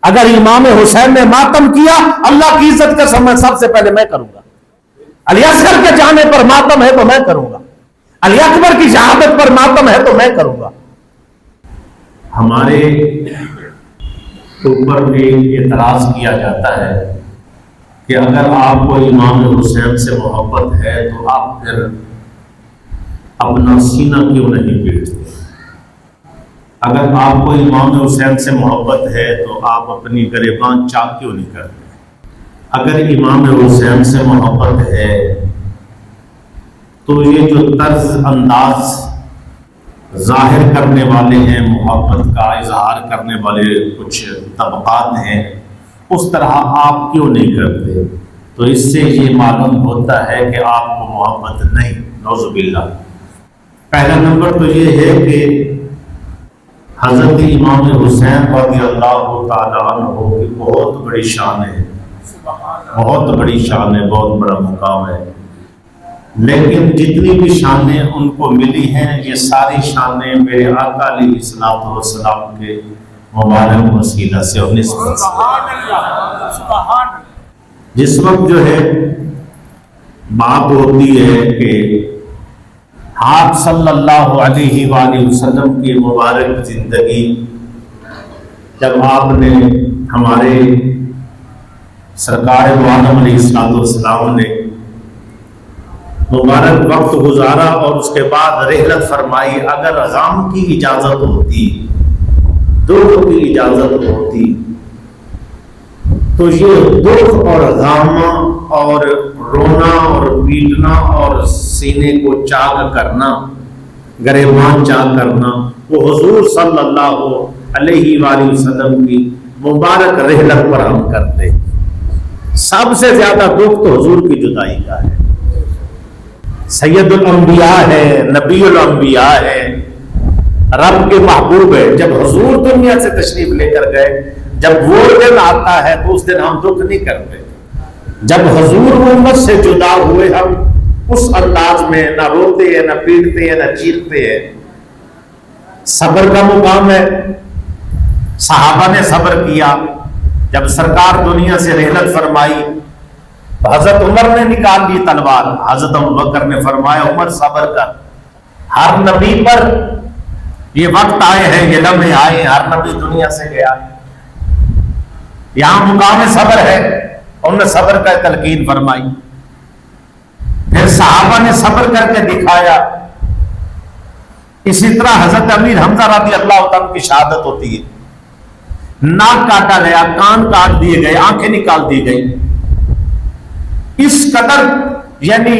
اگر امام حسین نے ماتم کیا اللہ کی عزت کا سب سے پہلے میں کروں گا. علی اصغر کے جانے پر ماتم ہے تو میں کروں گا. علی اکبر کی شہادت پر ماتم ہے تو میں کروں گا. ہمارے اوپر بھی اعتراض کیا جاتا ہے کہ اگر آپ کو امام حسین سے محبت ہے تو آپ پھر اپنا سینہ کیوں نہیں پیٹتے؟ اگر آپ کو امام حسین سے محبت ہے تو آپ اپنی گریبان چاک کیوں نہیں کرتے؟ اگر امام حسین سے محبت ہے تو یہ جو طرز انداز ظاہر کرنے والے ہیں، محبت کا اظہار کرنے والے کچھ طبقات ہیں، اس طرح آپ کیوں نہیں کرتے؟ تو اس سے یہ معلوم ہوتا ہے کہ آپ کو محبت نہیں، نعوذ باللہ. پہلا نمبر تو یہ ہے کہ حضرت امام حسین رضی اللہ تعالیٰ عنہ کی بہت بڑی شان ہے، بہت بڑی شان ہے، بہت بڑا مقام ہے. لیکن جتنی بھی شانیں ان کو ملی ہیں یہ ساری شانیں میرے آقا علیہ الصلوۃ والسلام کے مبارک وسیلہ سے اور نسبت سے. جس وقت جو ہے بات ہوتی ہے کہ آپ صلی اللہ علیہ وآلہ وسلم کی مبارک زندگی، جب آپ نے ہمارے سرکار دو عالم علیہ السلام نے مبارک وقت گزارا اور اس کے بعد رحلت فرمائی، اگر غم کی اجازت ہوتی، دکھ کی اجازت ہوتی، تو یہ دکھ اور غم اور رونا اور پیٹنا اور سینے کو چاک کرنا، گریبان چاک کرنا، وہ حضور صلی اللہ علیہ وآلہ وسلم کی مبارک رحلت پر ہم کرتے. سب سے زیادہ دکھ تو حضور کی جدائی کا ہے. سید الانبیاء ہے، نبی الانبیاء ہے، رب کے محبوب ہے. جب حضور دنیا سے تشریف لے کر گئے، جب وہ دن آتا ہے تو اس دن ہم دکھ نہیں کرتے. جب حضور امت سے جدا ہوئے ہم اس انداز میں نہ روتے ہیں، نہ پیٹتے ہیں، نہ چیختے ہیں. صبر کا مقام ہے. صحابہ نے صبر کیا. جب سرکار دنیا سے رحلت فرمائی تو حضرت عمر نے نکال لی تلوار. حضرت ابوبکر نے فرمایا عمر صبر کر. ہر نبی پر یہ وقت آئے ہیں، یہ لمحے آئے ہیں، ہر نبی دنیا سے گیا. یہاں مقام صبر ہے. انہوں نے صبر کا تلقین فرمائی. پھر صحابہ نے صبر کر کے دکھایا. اسی طرح حضرت امیر حمزہ رضی اللہ تعالیٰ کی شہادت ہوتی ہے. ناک کاٹا گیا، کان کاٹ دیے گئے، آنکھیں نکال دی گئی. اس قدر یعنی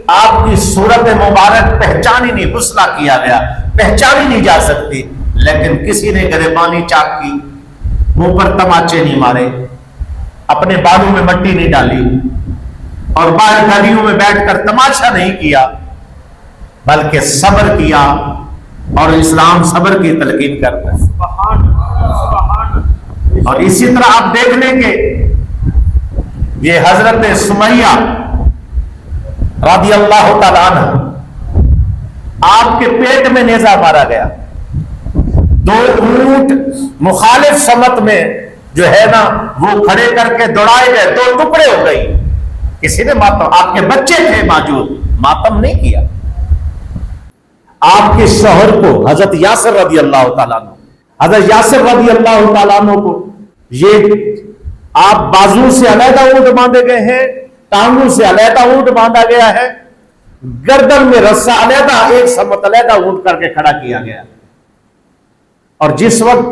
آپ کی صورت مبارک پہچانی نہیں، غسلہ کیا گیا، پہچانی نہیں جا سکتی. لیکن کسی نے گریبانی چاک کی، منہ پر تماچے نہیں مارے، اپنے بالوں میں مٹی نہیں ڈالی، اور باہر گلیوں میں بیٹھ کر تماشا نہیں کیا، بلکہ صبر کیا. اور اسلام صبر کی تلقین کرتا ہے. اور اسی طرح آپ دیکھ لیں گے یہ حضرت سمیہ رضی اللہ تعالیٰ عنہ، آپ کے پیٹ میں نیزہ مارا گیا. 2 اونٹ مخالف سمت میں جو ہے نا وہ کھڑے کر کے دوڑائے گئے، 2 ٹکڑے ہو گئی. کسی نے ماتم، آپ کے بچے تھے موجود، ماتم نہیں کیا. آپ کے شوہر کو حضرت یاسر رضی اللہ تعالیٰ عنہ، حضرت یاسر رضی اللہ تعالیٰ عنہ کو یہ آپ بازو سے علیحدہ اونٹ باندھے گئے ہیں، ٹانگوں سے علیحدہ اونٹ باندھا گیا ہے، گردن میں رسا علیحدہ، ایک سمت علیحدہ اونٹ کر کے کھڑا کیا گیا. اور جس وقت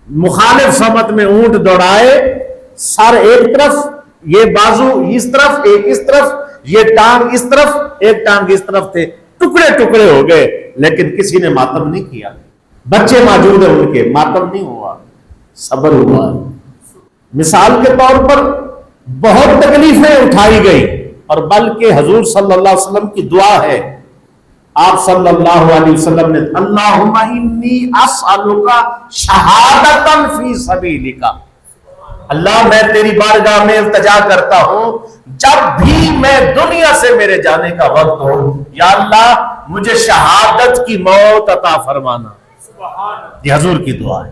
مخالف سمت میں اونٹ دوڑائے، سر ایک طرف، یہ بازو اس طرف، ایک اس طرف، یہ ٹانگ اس طرف، ایک ٹانگ اس طرف تھے، ٹکڑے ٹکڑے ہو گئے. لیکن کسی نے ماتم نہیں کیا. بچے موجود ہیں ان کے، ماتم نہیں ہوا، صبر ہوا. مثال کے طور پر بہت تکلیفیں اٹھائی گئی، اور بلکہ حضور صلی اللہ علیہ وسلم کی دعا ہے. آپ صلی اللہ علیہ وسلم نے اللہم انی اسألک شہادتا فی سبیلک، اللہ میں تیری بارگاہ میں التجا کرتا ہوں جب بھی میں دنیا سے میرے جانے کا وقت ہو، یا اللہ مجھے شہادت کی موت عطا فرمانا. یہ حضور کی دعا ہے.